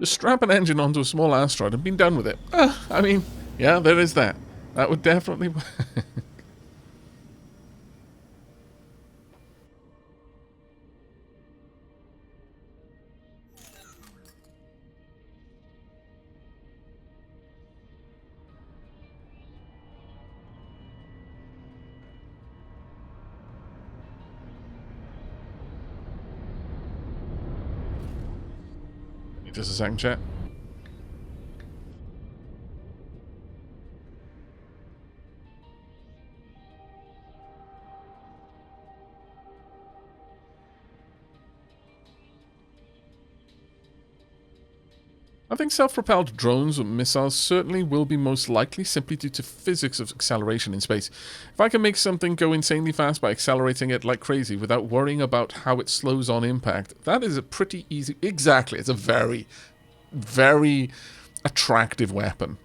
Just strap an engine onto a small asteroid and be done with it. I mean, yeah, there is that. That would definitely... Just a second, chat. I think self-propelled drones or missiles certainly will be most likely simply due to physics of acceleration in space. If I can make something go insanely fast by accelerating it like crazy without worrying about how it slows on impact, that is a pretty easy... Exactly, it's a very, very attractive weapon.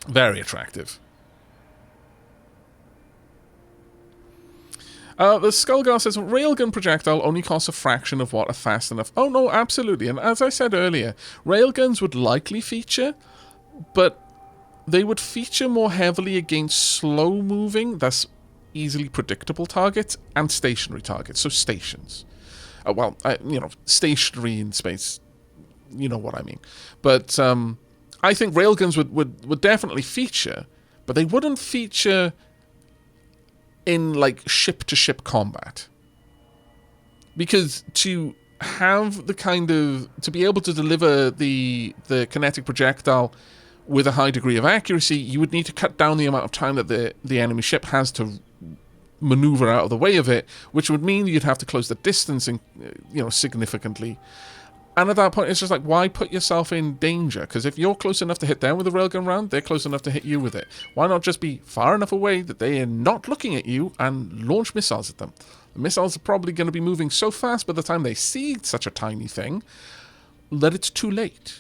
Very attractive. The Skullgar says, railgun projectile only costs a fraction of what a fast enough... Oh, no, absolutely. And as I said earlier, railguns would likely feature, but they would feature more heavily against slow-moving, thus easily predictable targets, and stationary targets, so stations. Stationary in space, you know what I mean. But I think railguns would definitely feature, but they wouldn't feature in like ship-to-ship combat, because to have the kind of to be able to deliver the kinetic projectile with a high degree of accuracy, you would need to cut down the amount of time that the enemy ship has to maneuver out of the way of it, which would mean you'd have to close the distance significantly. And at that point, it's just like, why put yourself in danger? Because if you're close enough to hit them with a railgun round, they're close enough to hit you with it. Why not just be far enough away that they are not looking at you and launch missiles at them? The missiles are probably going to be moving so fast by the time they see such a tiny thing that it's too late.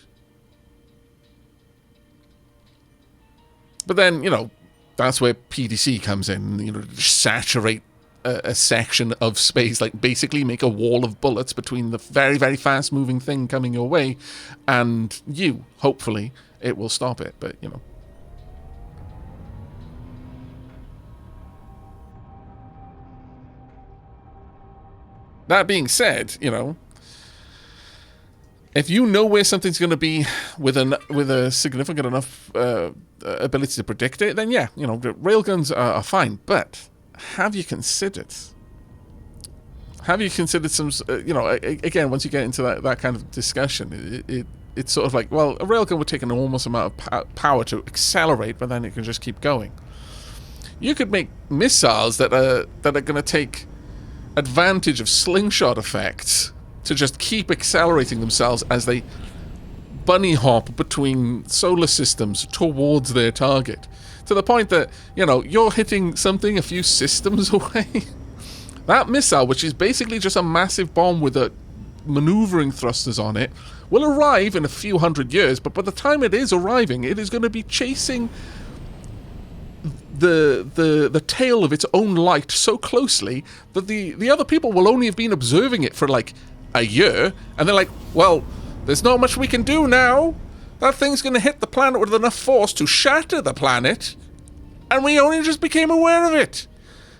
But then, that's where PDC comes in, saturate a section of space, like basically make a wall of bullets between the very, very fast moving thing coming your way and you. Hopefully it will stop it, but that being said, if you know where something's going to be with a significant enough ability to predict it, then yeah, railguns are fine. But have you considered some, again, once you get into that kind of discussion, it's sort of like, well, a railgun would take an enormous amount of power to accelerate, but then it can just keep going. You could make missiles that are going to take advantage of slingshot effects to just keep accelerating themselves as they bunny hop between solar systems towards their target, to the point that, you're hitting something a few systems away. That missile, which is basically just a massive bomb with a maneuvering thrusters on it, will arrive in a few hundred years, but by the time it is arriving, it is going to be chasing the tail of its own light so closely that the other people will only have been observing it for like a year, and they're like, well, there's not much we can do now. That thing's going to hit the planet with enough force to shatter the planet, and we only just became aware of it.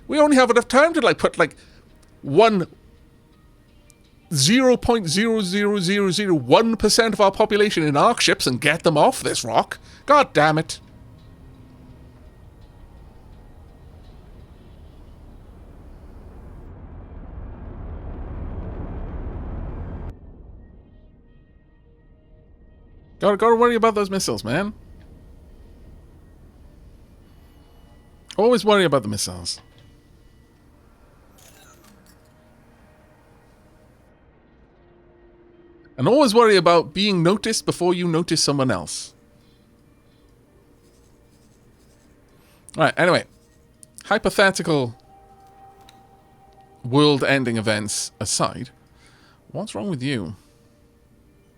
We only have enough time to put 0.00001% of our population in arc ships and get them off this rock. God damn it. Gotta worry about those missiles, man. Always worry about the missiles. And always worry about being noticed before you notice someone else. Alright, anyway. Hypothetical world-ending events aside, what's wrong with you?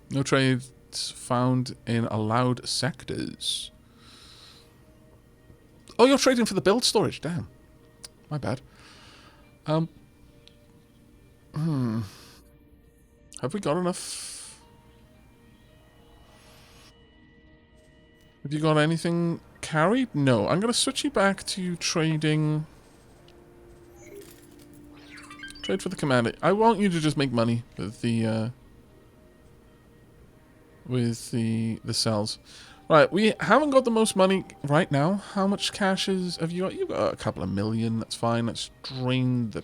No trades found in allowed sectors. Oh, you're trading for the build storage. Damn. My bad. Have we got enough? Have you got anything carried? No. I'm going to switch you back to trading. Trade for the commander. I want you to just make money with the cells. Right, we haven't got the most money right now. How much cash have you got? You've got a couple of million. That's fine. Let's drain the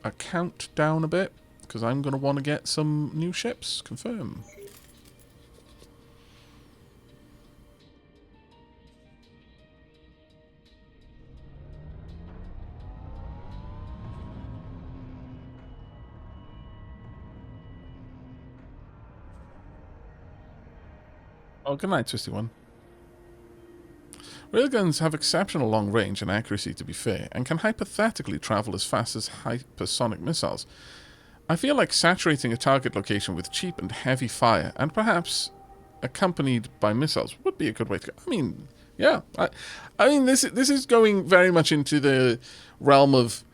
account down a bit, because I'm going to want to get some new ships. Confirm. Oh, good night, Twisty One. Railguns have exceptional long range and accuracy, to be fair, and can hypothetically travel as fast as hypersonic missiles. I feel like saturating a target location with cheap and heavy fire, and perhaps accompanied by missiles, would be a good way to go. I mean, yeah. I mean, this is going very much into the realm of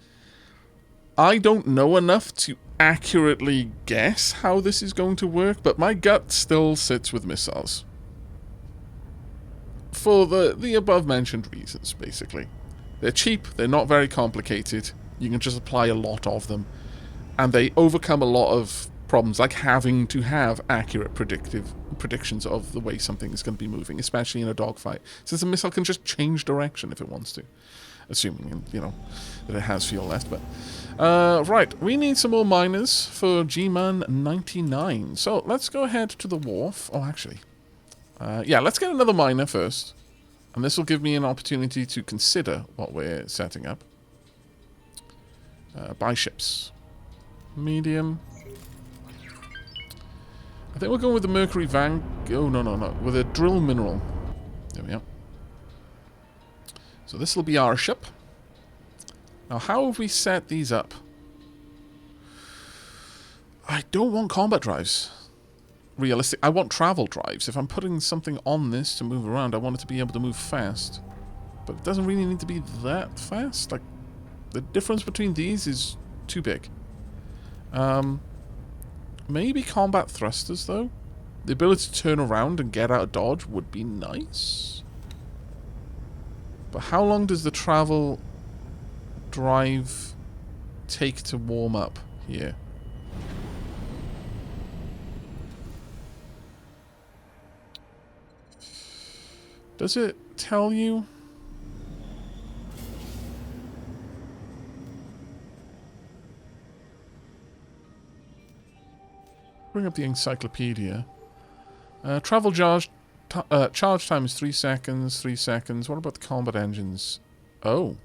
I don't know enough to accurately guess how this is going to work, but my gut still sits with missiles. For the above-mentioned reasons, basically. They're cheap, they're not very complicated, you can just apply a lot of them, and they overcome a lot of problems, like having to have accurate predictions of the way something is going to be moving, especially in a dogfight, since a missile can just change direction if it wants to. Assuming, you know, that it has fuel left, but... right, we need some more miners for G-Man 99. So, let's go ahead to the wharf. Oh, actually... yeah, let's get another miner first. And this will give me an opportunity to consider what we're setting up. Buy ships. Medium. I think we're going with the Mercury Van... Oh, no. With a drill mineral. There we go. So this will be our ship. Now, how have we set these up? I don't want combat drives. Realistic. I want travel drives. If I'm putting something on this to move around, I want it to be able to move fast. But it doesn't really need to be that fast. Like, the difference between these is too big. Maybe combat thrusters, though. The ability to turn around and get out of dodge would be nice. But how long does the travel drive take to warm up here? Does it tell you? Bring up the encyclopedia. Travel charge time is 3 seconds, 3 seconds. What about the combat engines? Oh.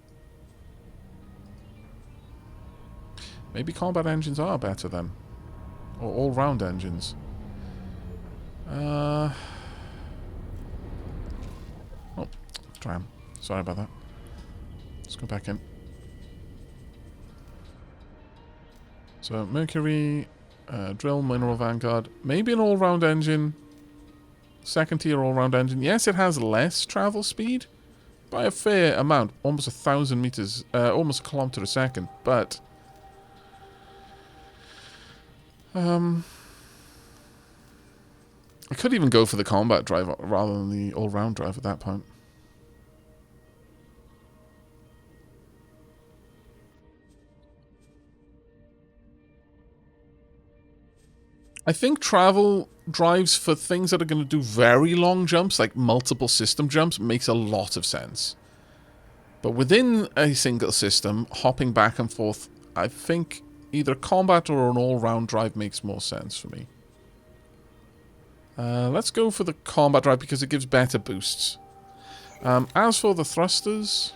Maybe combat engines are better then. Or all-round engines. Oh, tram. Sorry about that. Let's go back in. So, Mercury, Drill, Mineral Vanguard. Maybe an all-round engine. Second tier all-round engine. Yes, it has less travel speed. By a fair amount. Almost 1,000 meters. Almost a kilometer a second. But... I could even go for the combat drive rather than the all-round drive at that point. I think travel drives for things that are going to do very long jumps, like multiple system jumps, makes a lot of sense. But within a single system, hopping back and forth, I think either combat or an all-round drive makes more sense for me. Let's go for the combat drive because it gives better boosts. As for the thrusters,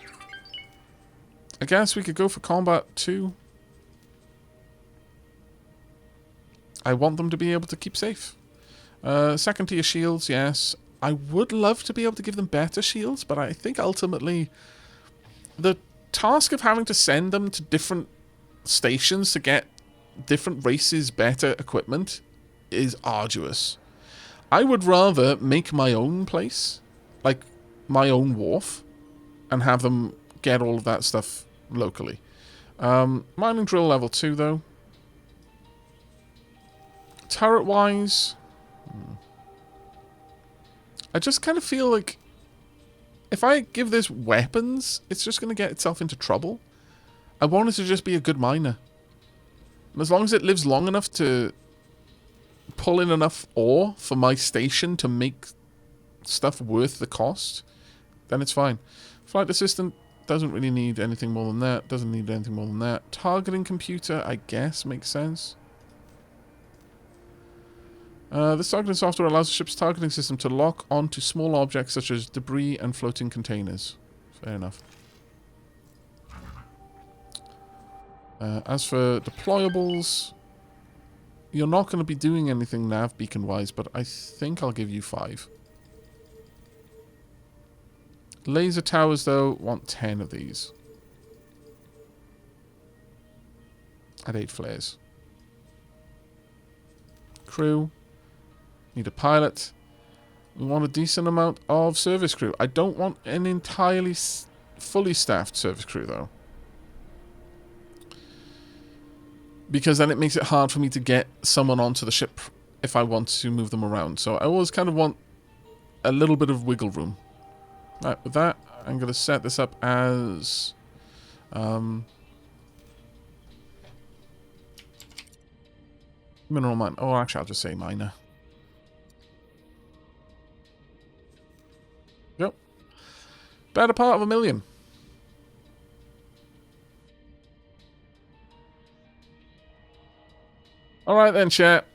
I guess we could go for combat too. I want them to be able to keep safe. Second tier shields, yes. I would love to be able to give them better shields, but I think ultimately the task of having to send them to different stations to get different races better equipment is arduous. I would rather make my own place, like my own wharf, and have them get all of that stuff locally. Mining drill level 2 though. Turret-wise, I just kind of feel like if I give this weapons, it's just going to get itself into trouble. I want it to just be a good miner. And as long as it lives long enough to pull in enough ore for my station to make stuff worth the cost, then it's fine. Flight assistant doesn't really need anything more than that. Doesn't need anything more than that. Targeting computer, I guess, makes sense. This targeting software allows the ship's targeting system to lock onto small objects such as debris and floating containers. Fair enough. As for deployables, you're not going to be doing anything nav beacon wise, but I think I'll give you 5. Laser towers, though, want 10 of these. At 8 flares. Crew. Need a pilot. We want a decent amount of service crew. I don't want an entirely fully staffed service crew, though. Because then it makes it hard for me to get someone onto the ship if I want to move them around. So I always kind of want a little bit of wiggle room. Right, with that, I'm going to set this up as... mineral mine. Oh, actually, I'll just say miner. Yep. Better part of 1 million. Alright then, chat.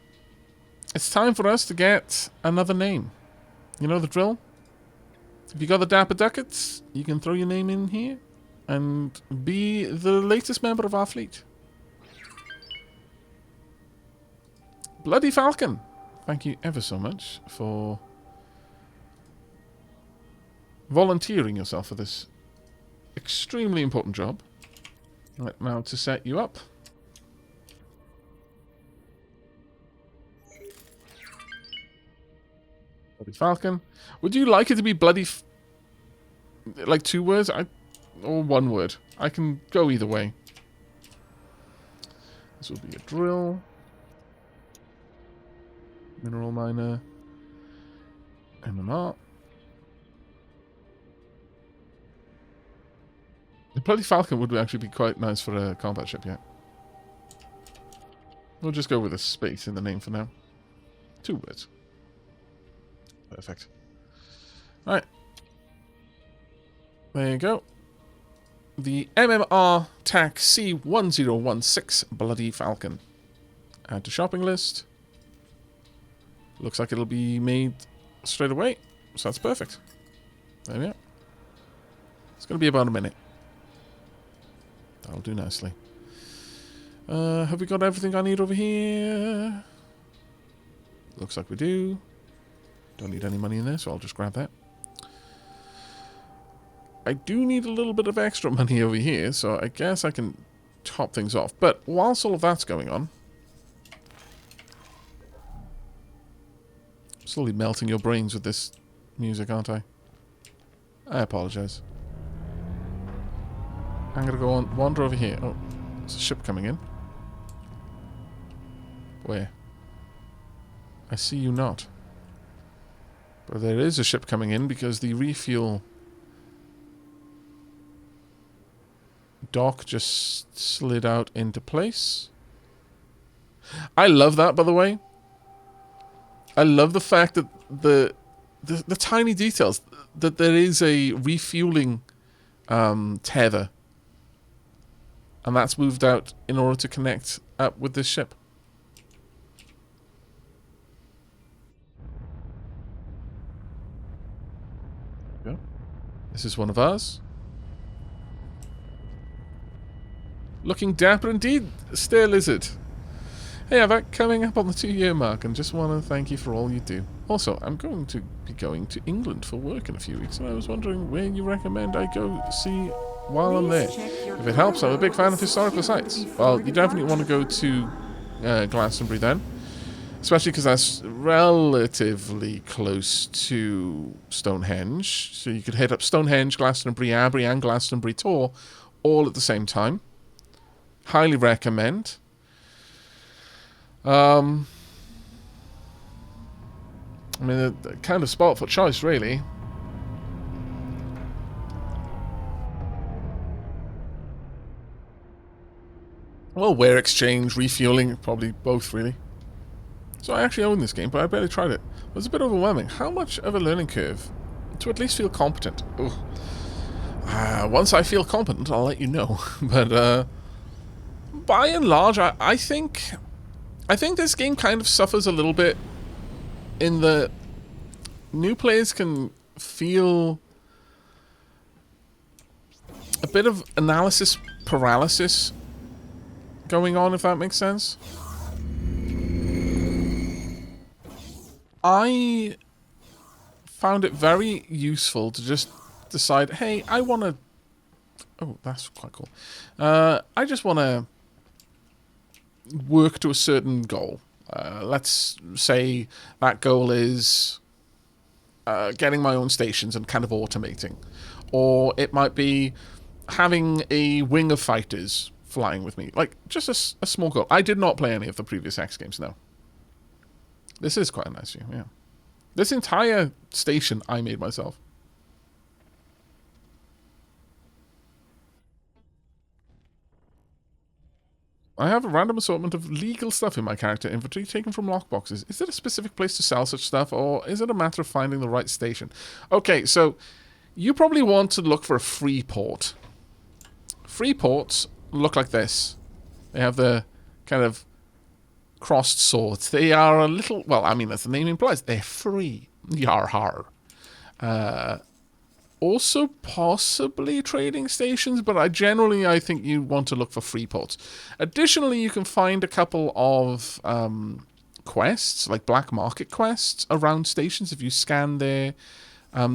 It's time for us to get another name. You know the drill? If you got the Dapper Ducats, you can throw your name in here and be the latest member of our fleet. Bloody Falcon. Thank you ever so much for volunteering yourself for this extremely important job. Right, now to set you up. Bloody Falcon. Would you like it to be bloody... like 2 words? Or 1 word? I can go either way. This will be a drill. Mineral miner. MMR. The bloody Falcon would actually be quite nice for a combat ship, yeah. We'll just go with a space in the name for now. 2 words. Perfect. Right. There you go. The MMR TAC C1016 Bloody Falcon. Add to shopping list. Looks like it'll be made straight away. So that's perfect. There we are. It's going to be about a minute. That'll do nicely. Have we got everything I need over here? Looks like we do. Don't need any money in there, so I'll just grab that. I do need a little bit of extra money over here, so I guess I can top things off. But whilst all of that's going on... I'm slowly melting your brains with this music, aren't I? I apologize. I'm going to go on, wander over here. Oh, there's a ship coming in. Where? I see you not. But there is a ship coming in because the refuel dock just slid out into place. I love that, by the way. I love the fact that the tiny details, that there is a refueling tether. And that's moved out in order to connect up with this ship. Yeah. This is one of ours. Looking dapper indeed, Stair Lizard. Hey Aavak, coming up on the 2-year mark, and just want to thank you for all you do. Also, I'm going to be going to England for work in a few weeks, and I was wondering where you recommend I go see while I'm there. If it helps, I'm a big fan of historical sites. Well, you definitely want to go to Glastonbury then. Especially because that's relatively close to Stonehenge. So you could hit up Stonehenge, Glastonbury Abbey, and Glastonbury Tor all at the same time. Highly recommend. I mean, the kind of spot for choice, really. Well, wear exchange, refueling, probably both, really. So I actually own this game, but I barely tried it. It was a bit overwhelming. How much of a learning curve to at least feel competent? Once I feel competent, I'll let you know. But by and large, I think this game kind of suffers a little bit in the new players can feel a bit of analysis paralysis going on, if that makes sense. I found it very useful to just decide, hey, I want to... Oh, that's quite cool. I just want to work to a certain goal. Let's say that goal is getting my own stations and kind of automating. Or it might be having a wing of fighters flying with me. Like, just a small goal. I did not play any of the previous X games, no. This is quite a nice view, yeah. This entire station I made myself. I have a random assortment of legal stuff in my character inventory taken from lockboxes. Is there a specific place to sell such stuff, or is it a matter of finding the right station? Okay, so you probably want to look for a free port. Free ports look like this. They have the kind of crossed swords. They are a little... Well, I mean, as the name implies, they're free. Yar har. Also, possibly trading stations, but I think you want to look for free ports. Additionally, you can find a couple of quests, like black market quests, around stations. If you scan their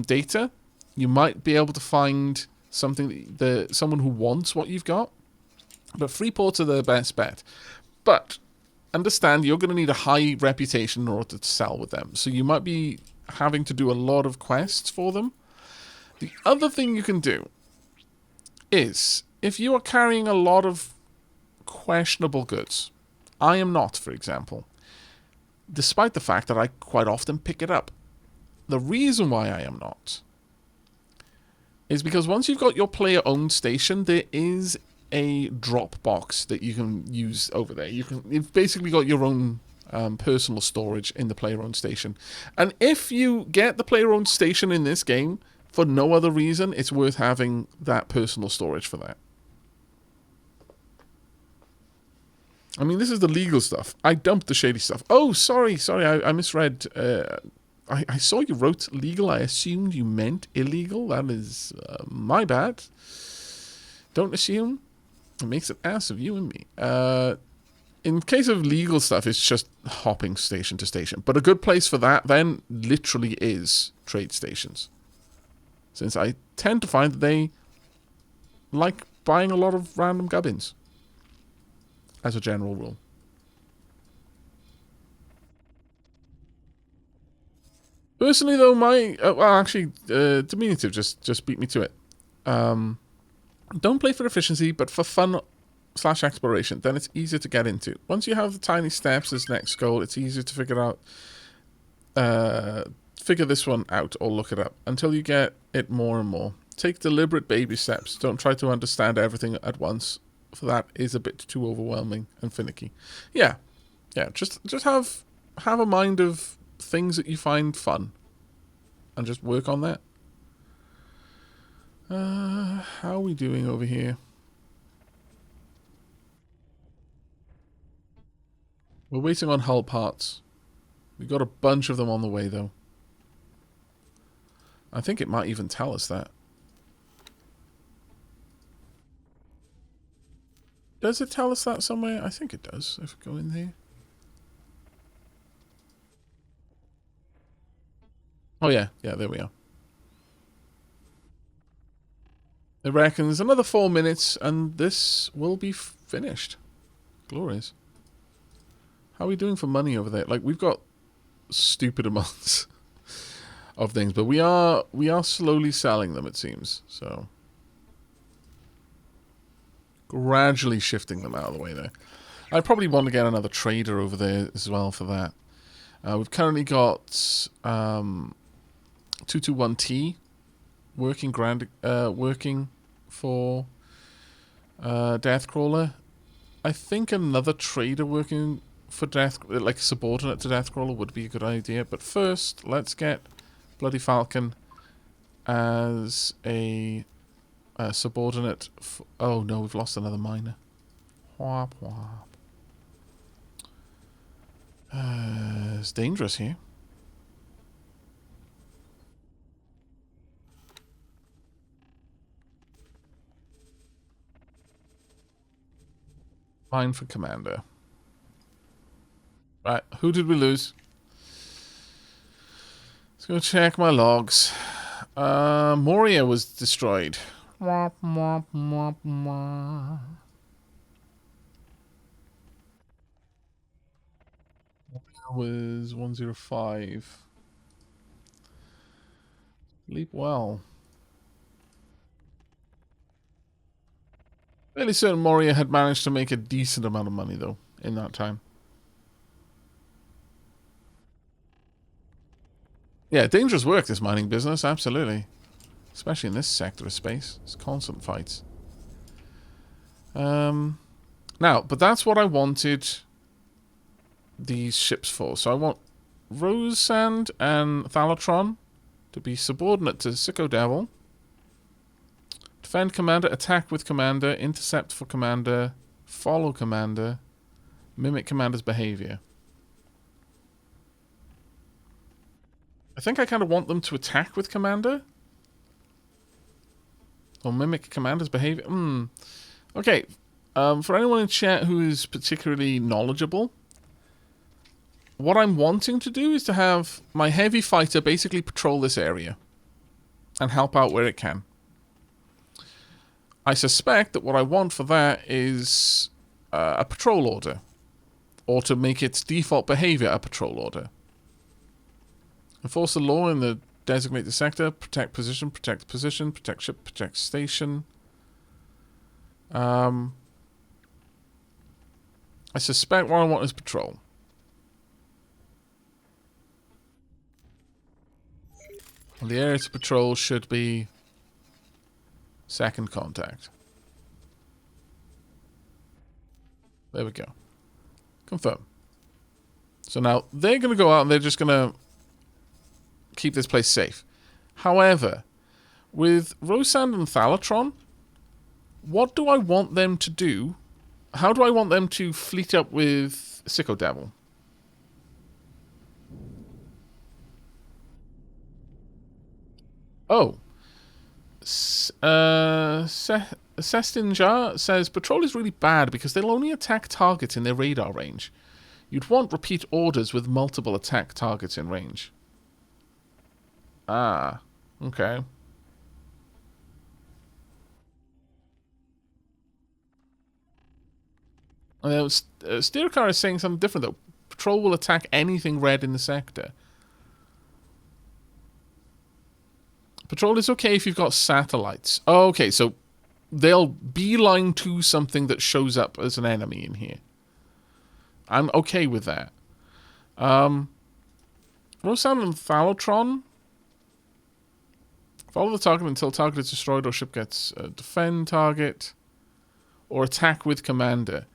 data, you might be able to find something someone who wants what you've got. But free ports are the best bet. But understand, you're going to need a high reputation in order to sell with them. So you might be having to do a lot of quests for them. The other thing you can do is, if you are carrying a lot of questionable goods, I am not, for example, despite the fact that I quite often pick it up. The reason why I am not is because once you've got your player-owned station, there is a drop box that you can use over there. You've basically got your own personal storage in the player-owned station. And if you get the player-owned station in this game, for no other reason, it's worth having that personal storage for that. I mean, this is the legal stuff. I dumped the shady stuff. Oh, sorry, I misread. I saw you wrote legal. I assumed you meant illegal. That is my bad. Don't assume. It makes an ass of you and me. In case of legal stuff, it's just hopping station to station. But a good place for that, then, literally is trade stations. Since I tend to find that they like buying a lot of random gubbins, as a general rule. Personally, though, diminutive just beat me to it. Don't play for efficiency, but for fun/exploration. Then it's easier to get into. Once you have the tiny steps as next goal, it's easier to figure this one out or look it up until you get it more and more. Take deliberate baby steps. Don't try to understand everything at once, for that is a bit too overwhelming and finicky. Yeah. Just have a mind of things that you find fun, and just work on that. How are we doing over here? We're waiting on hull parts. We've got a bunch of them on the way, though. I think it might even tell us that. Does it tell us that somewhere? I think it does, if we go in there. Oh, yeah, there we are. It reckons another 4 minutes, and this will be finished. Glorious. How are we doing for money over there? Like, we've got stupid amounts of things, but we are slowly selling them, it seems. So gradually shifting them out of the way there. I probably want to get another trader over there as well for that. We've currently got 221T working for Deathcrawler, I think another trader working for Death, like subordinate to Deathcrawler, would be a good idea. But first, let's get Bloody Falcon as a subordinate. Oh no, we've lost another miner. Whop whop. It's dangerous here. Mine for commander. Right, who did we lose? Let's go check my logs. Moria was destroyed. Womp, womp, womp, womp. Was 105. Leap well. Fairly certain Moria had managed to make a decent amount of money, though, in that time. Yeah, dangerous work, this mining business, absolutely. Especially in this sector of space. It's constant fights. Now, but that's what I wanted these ships for. So I want Rose Sand and Thalatron to be subordinate to Sicko Devil. Defend commander, attack with commander, intercept for commander, follow commander, mimic commander's behavior. I think I kind of want them to attack with commander. Or mimic commander's behavior. Okay. For anyone in chat who is particularly knowledgeable, what I'm wanting to do is to have my heavy fighter basically patrol this area and help out where it can. I suspect that what I want for that is a patrol order, or to make its default behavior a patrol order. Enforce the law in the designated sector, protect position, protect ship, protect station. I suspect what I want is patrol. And the area to patrol should be second contact. There we go. Confirm. So now they're going to go out and they're just going to keep this place safe. However, with Rosand and Thalatron, what do I want them to do? How do I want them to fleet up with Sicko Devil? Oh. Sestinjar says, patrol is really bad because they'll only attack targets in their radar range. You'd want repeat orders with multiple attack targets in range. Ah, okay. Steercar is saying something different, though. Patrol will attack anything red in the sector. Patrol is okay if you've got satellites. Oh, okay, so they'll beeline to something that shows up as an enemy in here. I'm okay with that. Rosan and Thalatron. Follow the target until target is destroyed or ship gets defend target. Or attack with commander.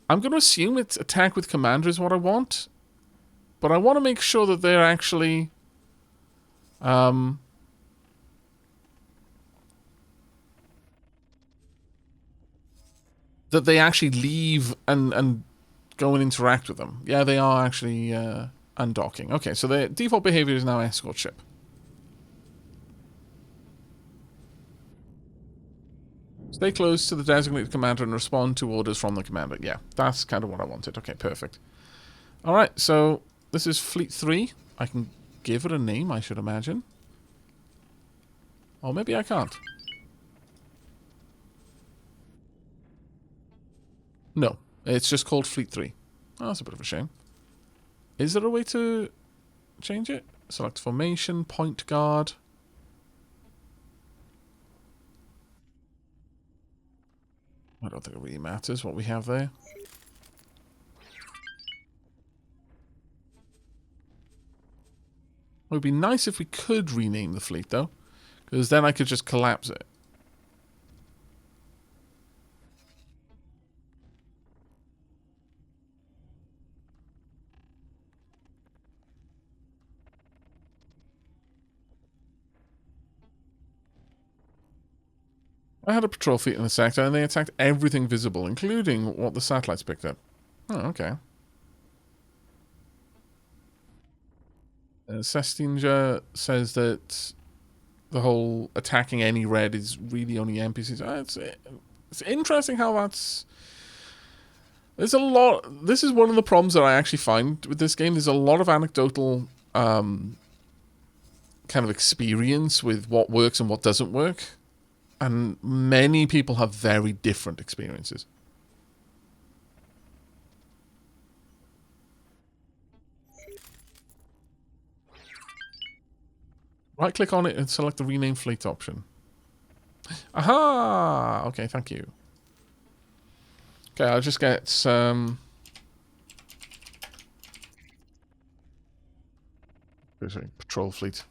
I'm going to assume it's attack with commander is what I want. But I want to make sure that they're actually... that they actually leave and go and interact with them. Yeah, they are actually undocking. Okay, so their default behavior is now escort ship. Stay close to the designated commander and respond to orders from the commander. Yeah, that's kind of what I wanted. Okay, perfect. Alright, so this is Fleet 3. I can give it a name, I should imagine. Or maybe I can't. No, it's just called Fleet 3. Oh, that's a bit of a shame. Is there a way to change it? Select formation, point guard. I don't think it really matters what we have there. It would be nice if we could rename the fleet, though. Because then I could just collapse it. I had a patrol fleet in the sector, and they attacked everything visible, including what the satellites picked up. Oh, okay. Sestinger says that the whole attacking any red is really only NPCs. It's interesting how that's... There's a lot... This is one of the problems that I actually find with this game. There's a lot of anecdotal kind of experience with what works and what doesn't work. And many people have very different experiences. Right click on it and select the rename fleet option. Aha! Okay, thank you. Okay, I'll just get some... Sorry, patrol fleet.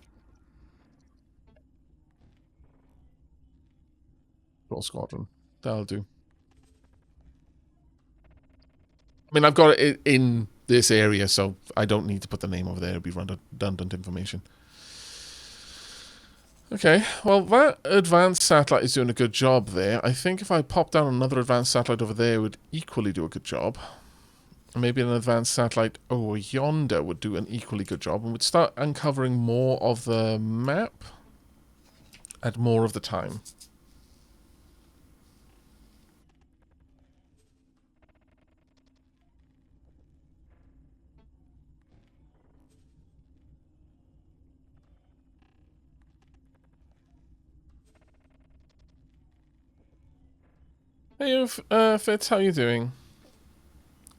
Patrol squadron. That'll do. I mean, I've got it in this area, so I don't need to put the name over there. It'll be redundant information. Okay, well, that advanced satellite is doing a good job there. I think if I pop down another advanced satellite over there, it would equally do a good job. Maybe an advanced satellite over yonder would do an equally good job and would start uncovering more of the map at more of the time. Hey, Fitz, how you doing?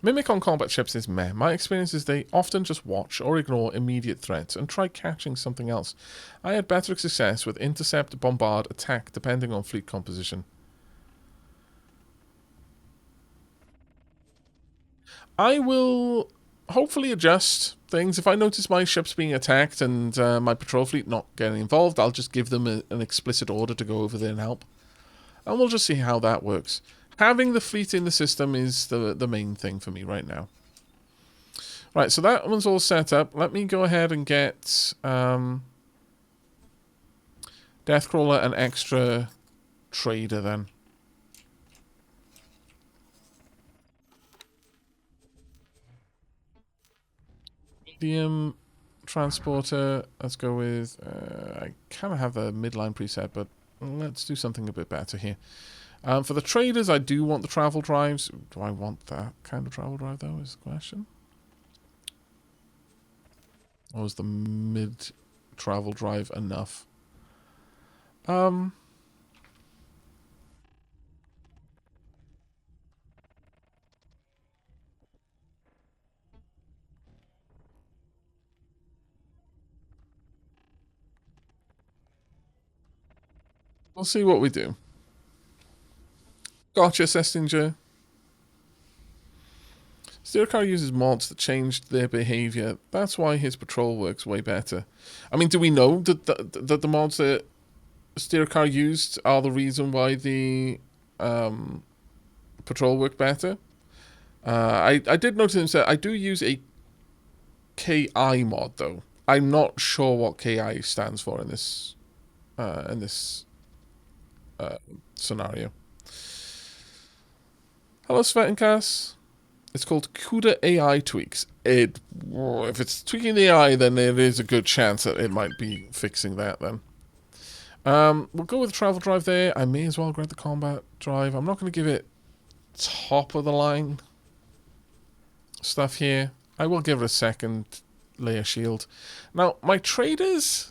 Mimic on combat ships is meh. My experience is they often just watch or ignore immediate threats and try catching something else. I had better success with intercept, bombard, attack, depending on fleet composition. I will hopefully adjust things. If I notice my ships being attacked and my patrol fleet not getting involved, I'll just give them an explicit order to go over there and help. And we'll just see how that works. Having the fleet in the system is the main thing for me right now. Right, so that one's all set up. Let me go ahead and get Deathcrawler an extra trader then. Medium transporter. Let's go with... I kind of have the midline preset, but let's do something a bit better here. For the traders, I do want the travel drives. Do I want that kind of travel drive, though, is the question. Or is the mid-travel drive enough? We'll see what we do. Gotcha, Sestinger. Steercar uses mods that changed their behaviour. That's why his patrol works way better. I mean, do we know that the mods that Steercar used are the reason why the patrol worked better? I did notice that I do use a KI mod, though. I'm not sure what KI stands for in this scenario. Hello, Svetinkas. It's called CUDA AI tweaks. If it's tweaking the AI, then there is a good chance that it might be fixing that then. We'll go with the travel drive there. I may as well grab the combat drive. I'm not going to give it top of the line stuff here. I will give it a second layer shield. Now, my traders...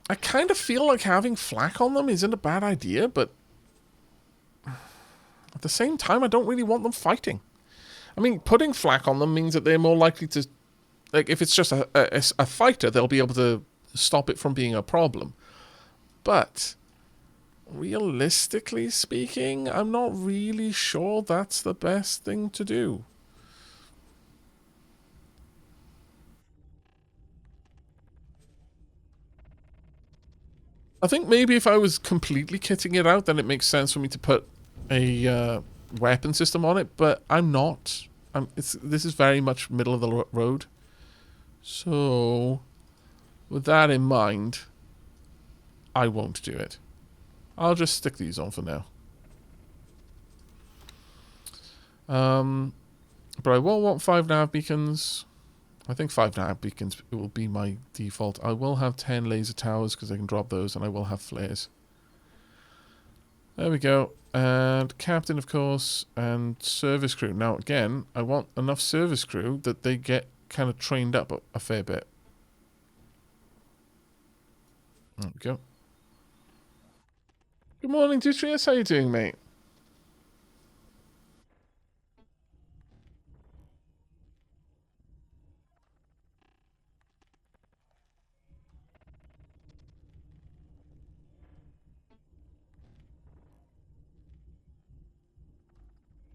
I kind of feel like having flak on them isn't a bad idea, but at the same time, I don't really want them fighting. I mean, putting flak on them means that they're more likely to... Like, if it's just a fighter, they'll be able to stop it from being a problem. But, realistically speaking, I'm not really sure that's the best thing to do. I think maybe if I was completely kitting it out, then it makes sense for me to put a weapon system on it, but I'm not. This is very much middle of the road. So, with that in mind, I won't do it. I'll just stick these on for now. But I will want 5 nav beacons. I think 5 nav beacons will be my default. I will have 10 laser towers because I can drop those, and I will have flares. There we go. And captain, of course, and service crew. Now, again, I want enough service crew that they get kind of trained up a fair bit. There we go. Good morning, Detrius. How you doing, mate?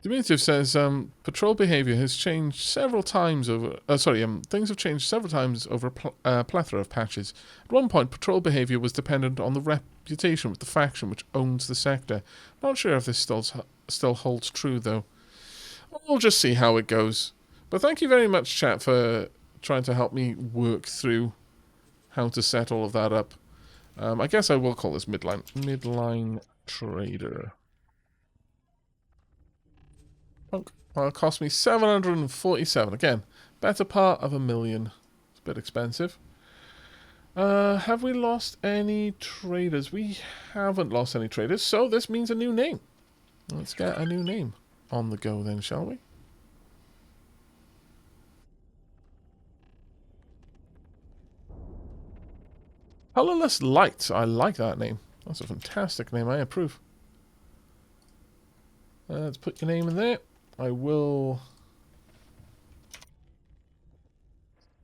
Dimitriv says, patrol behavior has changed several times over... things have changed several times over a plethora of patches. At one point, patrol behavior was dependent on the reputation with the faction which owns the sector. Not sure if this still holds true, though. We'll just see how it goes. But thank you very much, chat, for trying to help me work through how to set all of that up. I guess I will call this Midline Trader. Well, it cost me 747. Again, better part of $1 million. It's a bit expensive. Have we lost any traders? We haven't lost any traders, so this means a new name. Let's get a new name on the go then, shall we? Colorless Lights. I like that name. That's a fantastic name. I approve. Let's put your name in there. I will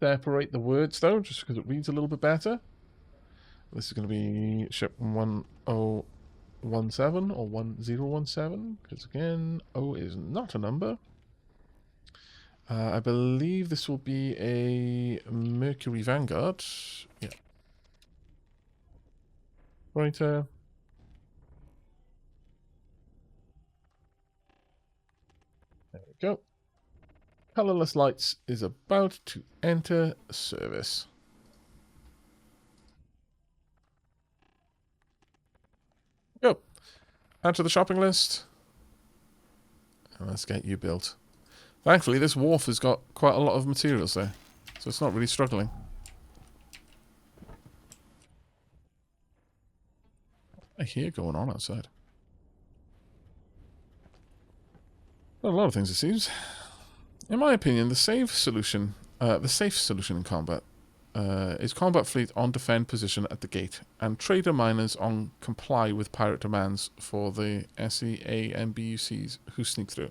separate the words, though, just because it reads a little bit better. This is going to be ship 1017 or 1017, because, again, O is not a number. I believe this will be a Mercury Vanguard. Yeah. Right, there we go. Colorless Lights is about to enter service. Go. Add to the shopping list. And let's get you built. Thankfully, this wharf has got quite a lot of materials there, so it's not really struggling. I hear going on outside. Well, a lot of things, it seems. In my opinion, the safe solution in combat is combat fleet on defend position at the gate, and trader miners on comply with pirate demands for the SEA and BUCs who sneak through.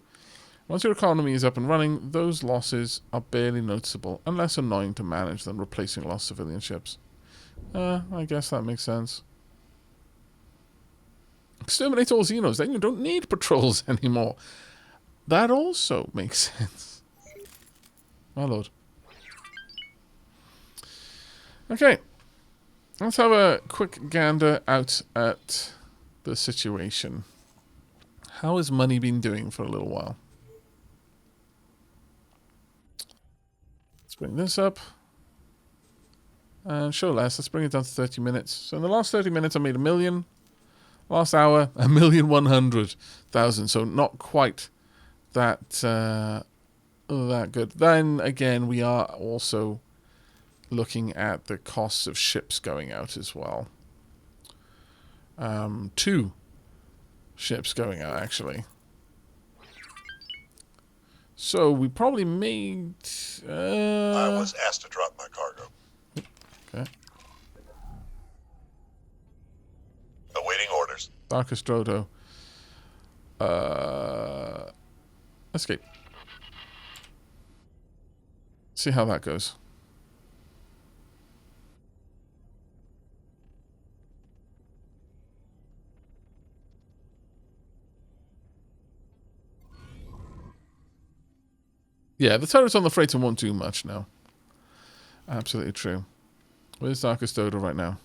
Once your economy is up and running, those losses are barely noticeable and less annoying to manage than replacing lost civilian ships. I guess that makes sense. Exterminate all Xenos, then you don't need patrols anymore. That also makes sense. My lord. Okay. Let's have a quick gander out at the situation. How has money been doing for a little while? Let's bring this up. And show less. Let's bring it down to 30 minutes. So in the last 30 minutes I made $1 million. Last hour, 1,100,000. So not quite that that good. Then again, we are also looking at the costs of ships going out as well. 2 ships going out, actually. So we probably made... I was asked to drop my cargo. Okay. Awaiting orders. Darkest Drodo. Escape. See how that goes. Yeah, the turrets on the freighter won't do much now. Absolutely true. Where's Darkest Dodo right now?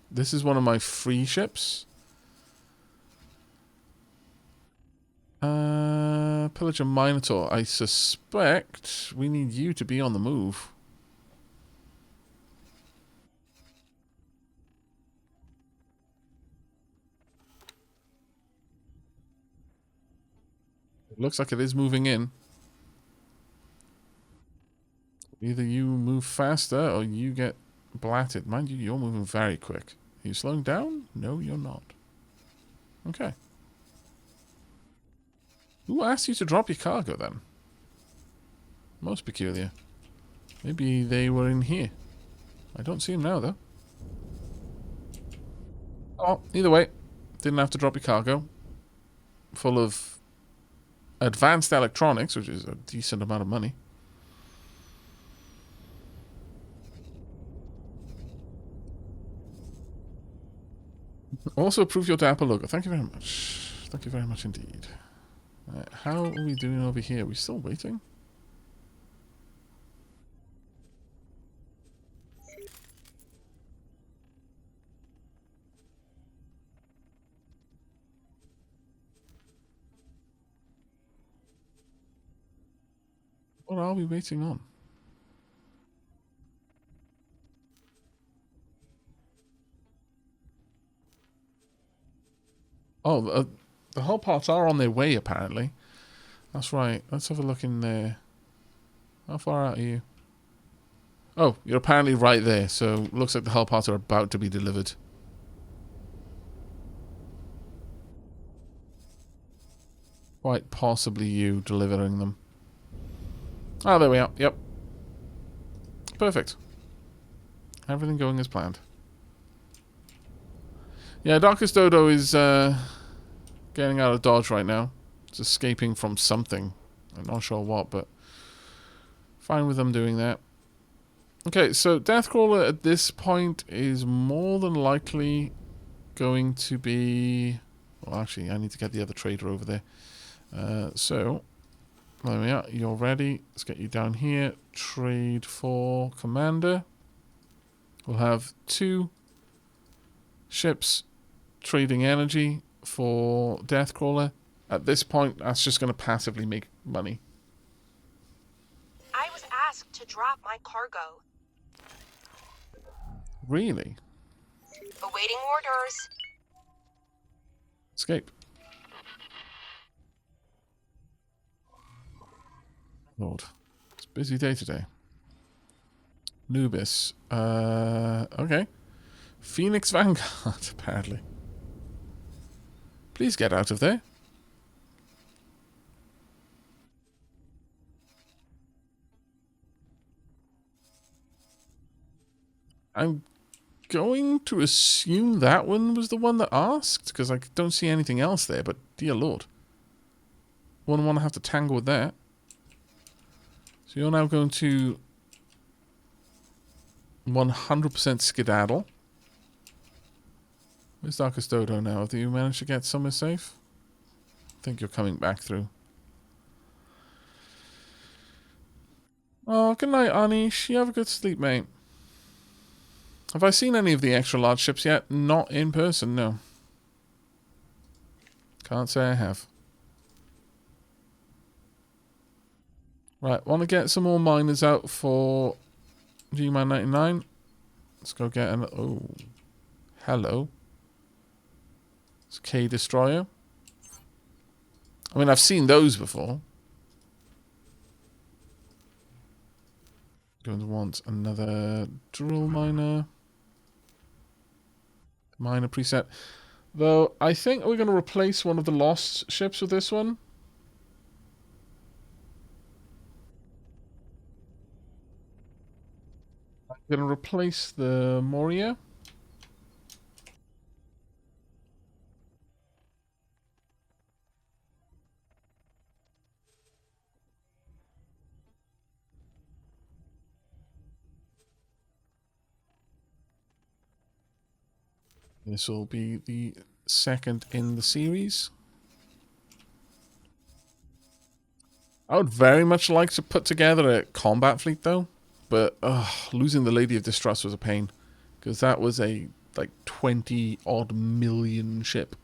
This is one of my free ships. Pillager Minotaur. I suspect we need you to be on the move. Looks like it is moving in. Either you move faster or you get blatted. Mind you, you're moving very quick. Are you slowing down? No, you're not. Okay. Who asked you to drop your cargo then? Most peculiar. Maybe they were in here. I don't see them now though. Oh, either way, didn't have to drop your cargo. Full of advanced electronics, which is a decent amount of money. Also approve your Dapper logo. Thank you very much. Thank you very much indeed. How are we doing over here? Are we still waiting? What are we waiting on? Oh, the hull parts are on their way, apparently. That's right. Let's have a look in there. How far out are you? Oh, you're apparently right there, so looks like the hull parts are about to be delivered. Quite possibly you delivering them. Oh, there we are. Yep. Perfect. Everything going as planned. Yeah, Darkest Dodo is getting out of Dodge right now. It's escaping from something. I'm not sure what, but fine with them doing that. Okay, so Deathcrawler at this point is more than likely going to be... Well, actually, I need to get the other trader over there. So, there we are. You're ready. Let's get you down here. Trade for Commander. We'll have 2 ships trading energy for Deathcrawler. At this point, that's just going to passively make money. I was asked to drop my cargo. Really? Awaiting orders. Escape. Lord. It's a busy day today. Nubis. Okay. Phoenix Vanguard, apparently. Please get out of there. I'm going to assume that one was the one that asked, because I don't see anything else there, but dear lord. Wouldn't want to have to tangle with that. So you're now going to 100% skedaddle. Where's Darkest Dodo now? Have you managed to get somewhere safe? I think you're coming back through. Oh, good night, Anish. You have a good sleep, mate. Have I seen any of the extra large ships yet? Not in person, no. Can't say I have. Right, want to get some more miners out for G-Man 99. Let's go get an... Oh. Hello. It's K Destroyer. I mean, I've seen those before. Going to want another drill miner. Miner preset. Though, I think we're going to replace one of the lost ships with this one. I'm going to replace the Moria. This will be the second in the series. I would very much like to put together a combat fleet, though. But losing the Lady of Distrust was a pain. Because that was a, like, 20-odd million ship.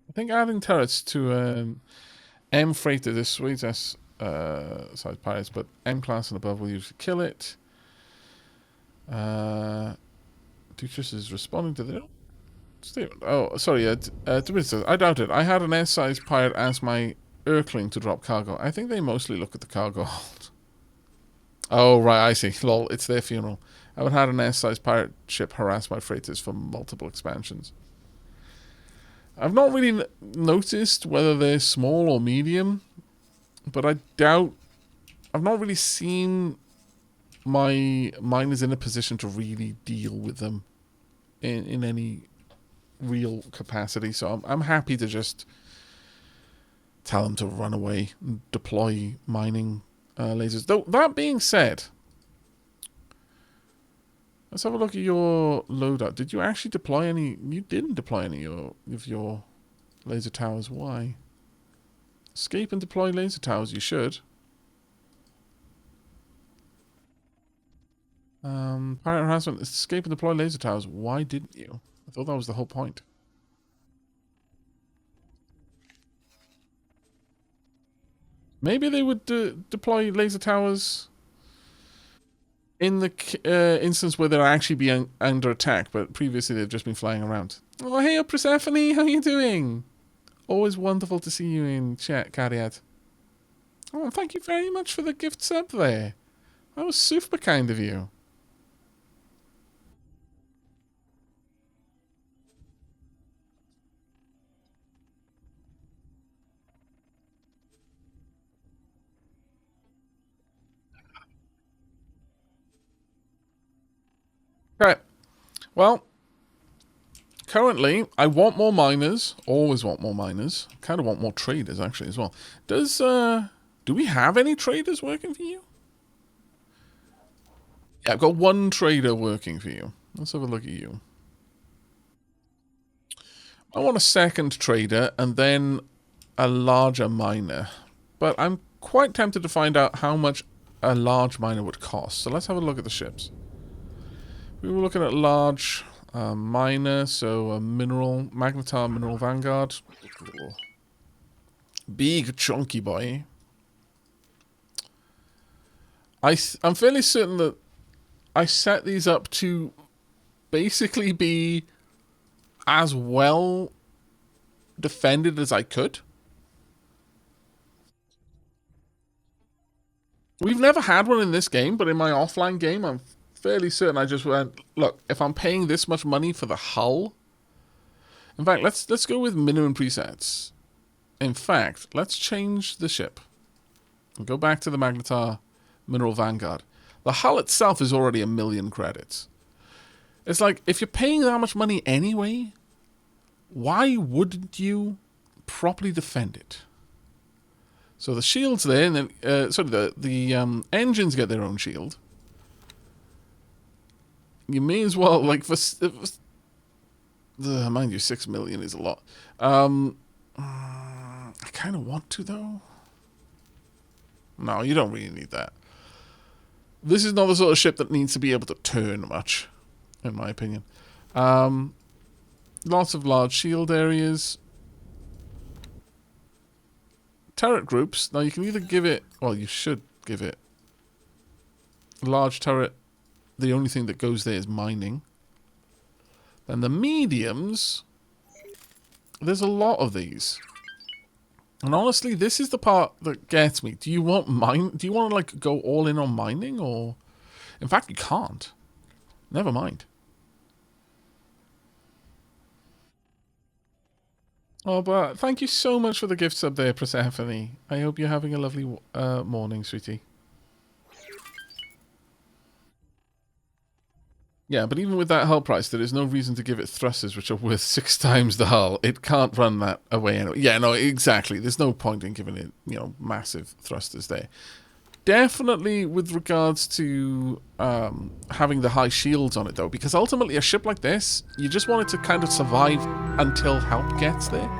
I think adding turrets to M freighter, this sweet S size pirates, but M class and above will usually kill it. Duchess is responding to the statement. Oh, sorry. I doubt it. I had an S-size pirate ask my Erkling to drop cargo. I think they mostly look at the cargo hold. Oh, right, I see. Lol, it's their funeral. I haven't had an S-size pirate ship harass my freighters for multiple expansions. I've not really noticed whether they're small or medium, but I doubt... I've not really seen my miners in a position to really deal with them in any real capacity, so I'm happy to just tell them to run away and deploy mining lasers. Though, that being said, let's have a look at your loadout. Did you actually deploy any? You didn't deploy any of your laser towers. Why? Escape and deploy laser towers. You should. Pirate harassment. Escape and deploy laser towers. Why didn't you? I thought that was the whole point. Maybe they would deploy laser towers in the instance where they're actually being under attack, but previously they've just been flying around. Oh, hey, Persephone, how you doing? Always wonderful to see you in chat, Cariad. Oh, thank you very much for the gift sub there. That was super kind of you. Right. Well, currently, I want more miners. Always want more miners. Kind of want more traders, actually, as well. Do we have any traders working for you? Yeah, I've got one trader working for you. Let's have a look at you. I want a second trader and then a larger miner. But I'm quite tempted to find out how much a large miner would cost. So let's have a look at the ships. We were looking at large miner, so a mineral, magnetar mineral vanguard. Big chunky boy. I'm fairly certain that I set these up to basically be as well defended as I could. We've never had one in this game, but in my offline game, I'm fairly certain I just went, look, if I'm paying this much money for the hull... In fact, let's go with minimum presets. In fact, let's change the ship. And go back to the Magnetar Mineral Vanguard. The hull itself is already 1 million credits. It's like, if you're paying that much money anyway, why wouldn't you properly defend it? So the shield's there, and then the engines get their own shield. You may as well, like, mind you, 6 million is a lot. I kind of want to, though. No, you don't really need that. This is not the sort of ship that needs to be able to turn much, in my opinion. Lots of large shield areas. Turret groups. Now, you can either give it... Well, you should give it... Large turret. The only thing that goes there is mining. Then the mediums... There's a lot of these. And honestly, this is the part that gets me. Do you want Do you want to, like, go all in on mining, or... In fact, you can't. Never mind. Oh, but thank you so much for the gift sub there, Persephone. I hope you're having a lovely morning, sweetie. Yeah, but even with that hull price, there is no reason to give it thrusters which are worth 6 times the hull. It can't run that away anyway. Yeah, no, exactly. There's no point in giving it, you know, massive thrusters there. Definitely with regards to having the high shields on it, though, because ultimately a ship like this, you just want it to kind of survive until help gets there.